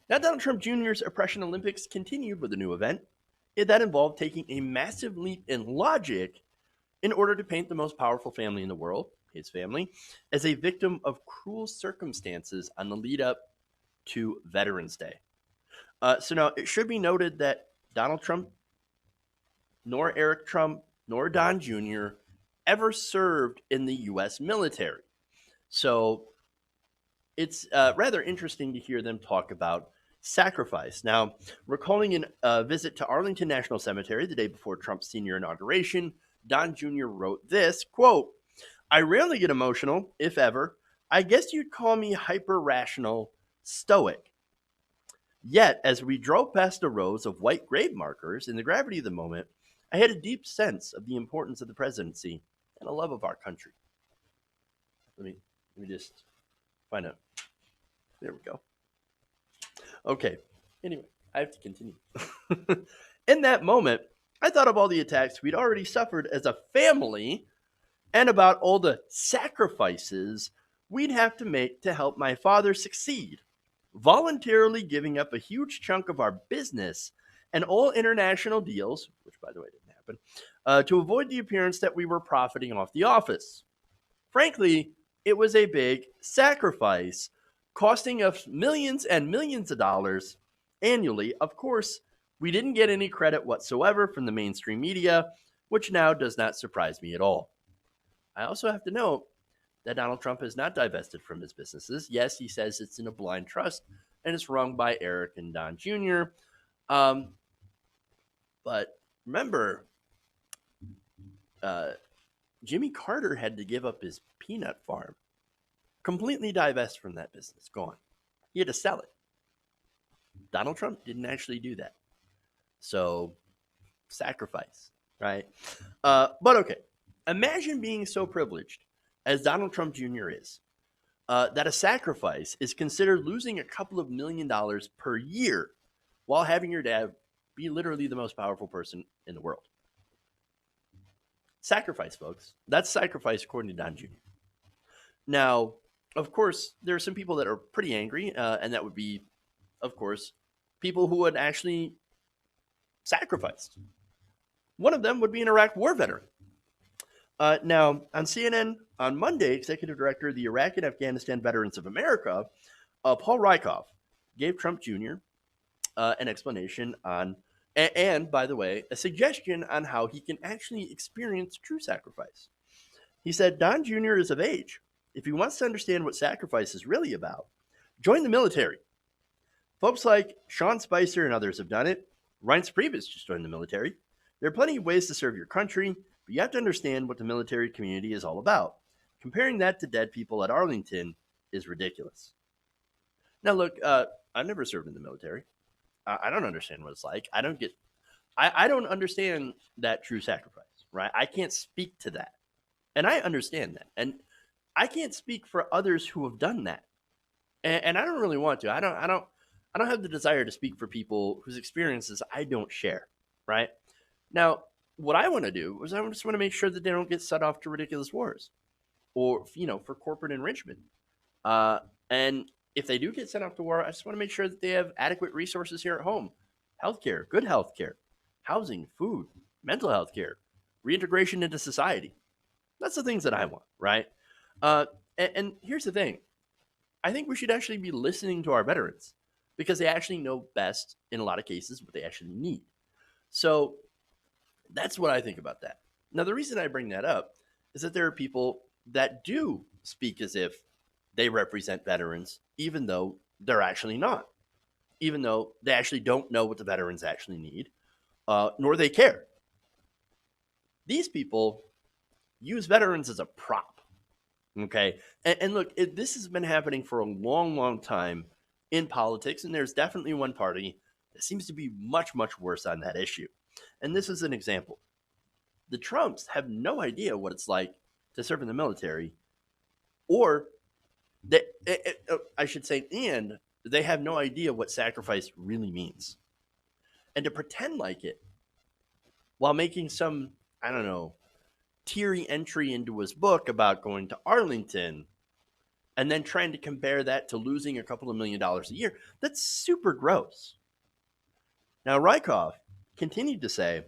Now, Donald Trump Jr.'s Oppression Olympics continued with a new event. That involved taking a massive leap in logic in order to paint the most powerful family in the world, his family, as a victim of cruel circumstances on the lead up to Veterans Day. So now it should be noted that Donald Trump, nor Eric Trump, nor Don Jr. ever served in the U.S. military. So it's rather interesting to hear them talk about sacrifice. Now, recalling a visit to Arlington National Cemetery the day before Trump's senior inauguration, Don Jr. wrote this quote, I rarely get emotional, if ever. I guess you'd call me hyper rational, stoic. Yet, as we drove past the rows of white grave markers in the gravity of the moment, I had a deep sense of the importance of the presidency and a love of our country. Let me just find out. There we go. Okay. Anyway, I have to continue. In that moment, I thought of all the attacks we'd already suffered as a family and about all the sacrifices we'd have to make to help my father succeed, voluntarily giving up a huge chunk of our business and all international deals, which by the way didn't happen, to avoid the appearance that we were profiting off the office. Frankly, it was a big sacrifice, costing us millions and millions of dollars annually. Of course, we didn't get any credit whatsoever from the mainstream media, which now does not surprise me at all. I also have to note that Donald Trump has not divested from his businesses. Yes, he says it's in a blind trust and it's run by Eric and Don Jr. Um, but remember, uh, Jimmy Carter had to give up his peanut farm, completely divest from that business, gone. He had to sell it. Donald Trump didn't actually do that. So, sacrifice, right? But okay, imagine being so privileged as Donald Trump Jr. is, that a sacrifice is considered losing a couple of $1 million per year while having your dad be literally the most powerful person in the world. Sacrifice, folks. That's sacrifice according to Don Jr. Now, of course, there are some people that are pretty angry, and that would be, of course, people who would actually sacrifice. One of them would be an Iraq war veteran. Now, on CNN on Monday, Executive Director of the Iraq and Afghanistan Veterans of America, Paul Rykoff, gave Trump Jr. An explanation on, and by the way, a suggestion on how he can actually experience true sacrifice. He said, Don Jr. is of age. If he wants to understand what sacrifice is really about, join the military. Folks like Sean Spicer and others have done it. Reince Priebus just joined the military. There are plenty of ways to serve your country, but you have to understand what the military community is all about. Comparing that to dead people at Arlington is ridiculous. Now, look, I've never served in the military. I don't understand what it's like. I don't understand that true sacrifice, right? I can't speak to that. And I understand that. And I can't speak for others who have done that. And I don't really want to. I don't have the desire to speak for people whose experiences I don't share, right? Now, what I want to do is I just want to make sure that they don't get set off to ridiculous wars or, for corporate enrichment. And if they do get sent off to war, I just want to make sure that they have adequate resources here at home: healthcare, good healthcare, housing, food, mental health care, reintegration into society. That's the things that I want, right? Uh, and here's the thing: I think we should actually be listening to our veterans because they actually know best in a lot of cases what they actually need. So that's what I think about that. Now, the reason I bring that up is that there are people that do speak as if they represent veterans, even though they're actually not, even though they actually don't know what the veterans actually need, nor they care. These people use veterans as a prop. Okay. And look, this has been happening for a long, long time in politics. And there's definitely one party that seems to be much, much worse on that issue. And this is an example. The Trumps have no idea what it's like to serve in the military, or I should say, and they have no idea what sacrifice really means. And to pretend like it while making some, I don't know, teary entry into his book about going to Arlington and then trying to compare that to losing a couple of $1 million a year. That's super gross. Now, Rykov continued to say,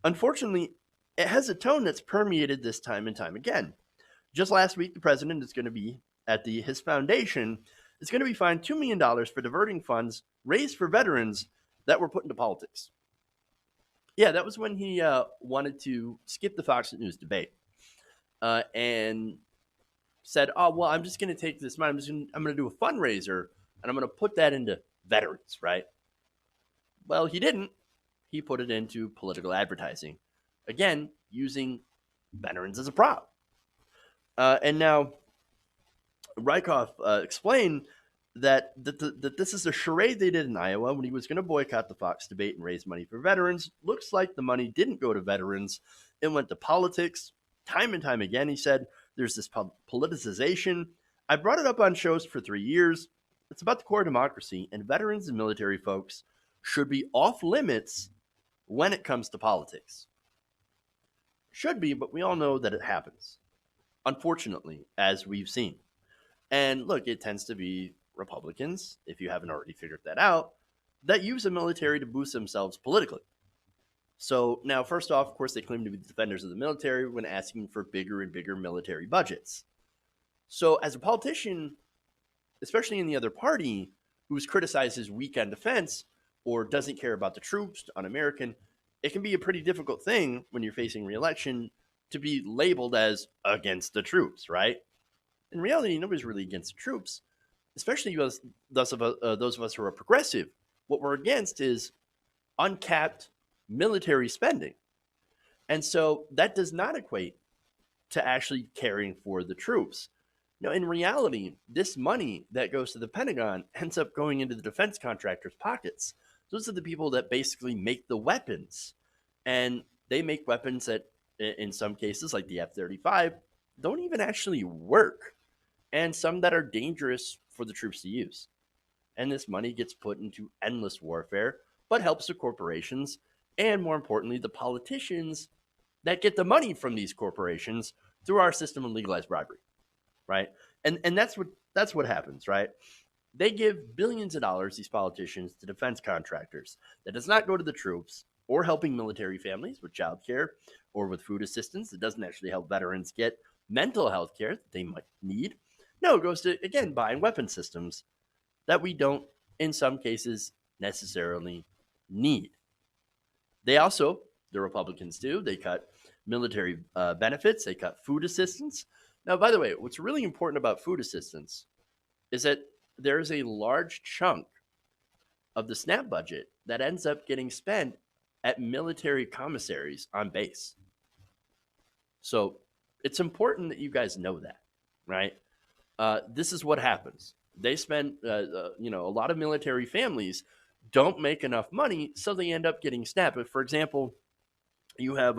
unfortunately, it has a tone that's permeated this time and time again. Just last week, the president is going to be at his foundation is going to be fined $2 million for diverting funds raised for veterans that were put into politics. Yeah, that was when he wanted to skip the Fox News debate and said, "Oh well, I'm just going to take this money. I'm going to do a fundraiser and I'm going to put that into veterans." Right? Well, he didn't. He put it into political advertising, again using veterans as a prop. And now Rykov explained that this is a charade they did in Iowa when he was going to boycott the Fox debate and raise money for veterans. Looks like the money didn't go to veterans; it went to politics. Time and time again, he said, "There's this politicization. I brought it up on shows for 3 years. It's about the core of democracy, and veterans and military folks should be off limits when it comes to politics. Should be, but we all know that it happens, unfortunately, as we've seen." And look, it tends to be Republicans, if you haven't already figured that out, that use the military to boost themselves politically. So now, first off, of course, they claim to be the defenders of the military when asking for bigger and bigger military budgets. So as a politician, especially in the other party, who's criticized as weak on defense or doesn't care about the troops, un-American, it can be a pretty difficult thing when you're facing re-election to be labeled as against the troops, right? In reality, nobody's really against the troops, especially those of us who are progressive. What we're against is uncapped military spending. And so that does not equate to actually caring for the troops. Now, in reality, this money that goes to the Pentagon ends up going into the defense contractors' pockets. Those are the people that basically make the weapons. And they make weapons that, in some cases, like the F 35, don't even actually work. And some that are dangerous for the troops to use. And this money gets put into endless warfare, but helps the corporations and, more importantly, the politicians that get the money from these corporations through our system of legalized bribery, right? And that's what happens, right? They give billions of dollars, these politicians, to defense contractors. That does not go to the troops or helping military families with child care or with food assistance. It doesn't actually help veterans get mental health care that they might need. No, it goes to, again, buying weapon systems that we don't, in some cases, necessarily need. They also, the Republicans do, they cut military benefits, they cut food assistance. Now, by the way, what's really important about food assistance is that there is a large chunk of the SNAP budget that ends up getting spent at military commissaries on base. So it's important that you guys know that, right? This is what happens. They spend, a lot of military families don't make enough money, so they end up getting SNAP. If, for example, you have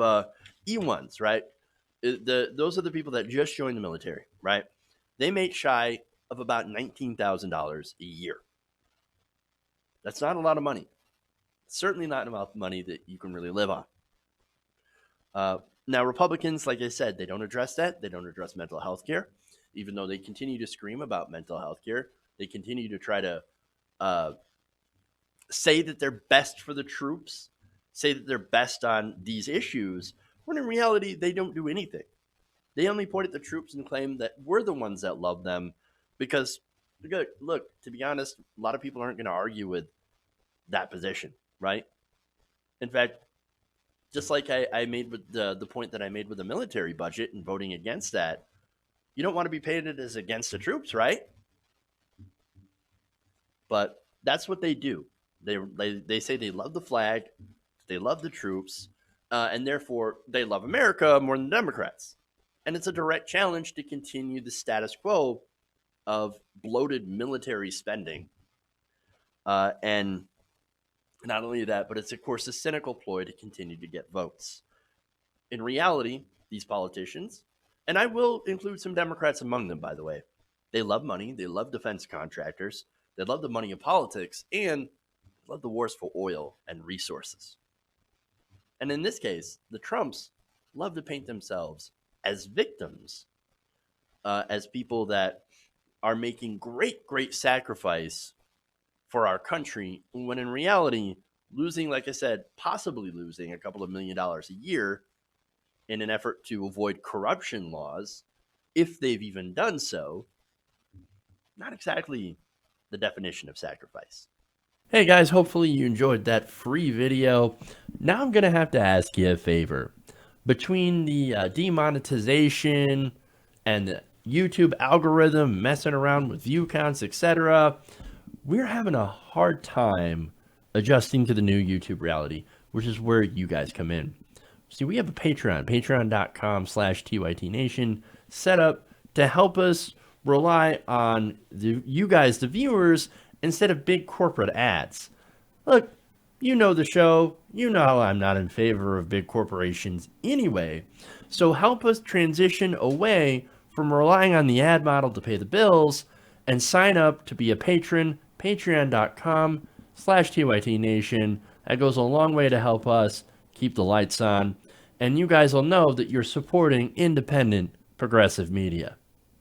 E1s, right? Those are the people that just joined the military, right? They make shy of about $19,000 a year. That's not a lot of money. Certainly not enough money that you can really live on. Now, Republicans, like I said, they don't address that. They don't address mental health care, even though they continue to scream about mental health care. They continue to try to say that they're best for the troops, say that they're best on these issues, when in reality, they don't do anything. They only point at the troops and claim that we're the ones that love them because, look, to be honest, a lot of people aren't going to argue with that position, right? In fact, just like I made with the point that I made with the military budget and voting against that, you don't want to be painted as against the troops, right? But that's what they do. They say they love the flag, they love the troops, and therefore they love America more than Democrats. And it's a direct challenge to continue the status quo of bloated military spending. And not only that, but it's, of course, a cynical ploy to continue to get votes. In reality, these politicians, and I will include some Democrats among them, by the way, they love money, they love defense contractors, they love the money of politics, and love the wars for oil and resources. And in this case, the Trumps love to paint themselves as victims, as people that are making great sacrifice for our country, when in reality, losing, like I said, possibly losing a couple of $1 million a year in an effort to avoid corruption laws, if they've even done so, not exactly the definition of sacrifice. Hey guys, hopefully you enjoyed that free video. Now I'm going to have to ask you a favor. Between the demonetization and the YouTube algorithm messing around with view counts, etc., we're having a hard time adjusting to the new YouTube reality, which is where you guys come in. See, we have a Patreon, patreon.com/TYTNation, set up to help us rely on you guys, the viewers, instead of big corporate ads. Look, you know the show. You know I'm not in favor of big corporations anyway. So help us transition away from relying on the ad model to pay the bills and sign up to be a patron, patreon.com/TYTNation. That goes a long way to help us keep the lights on. And you guys will know that you're supporting independent, progressive media.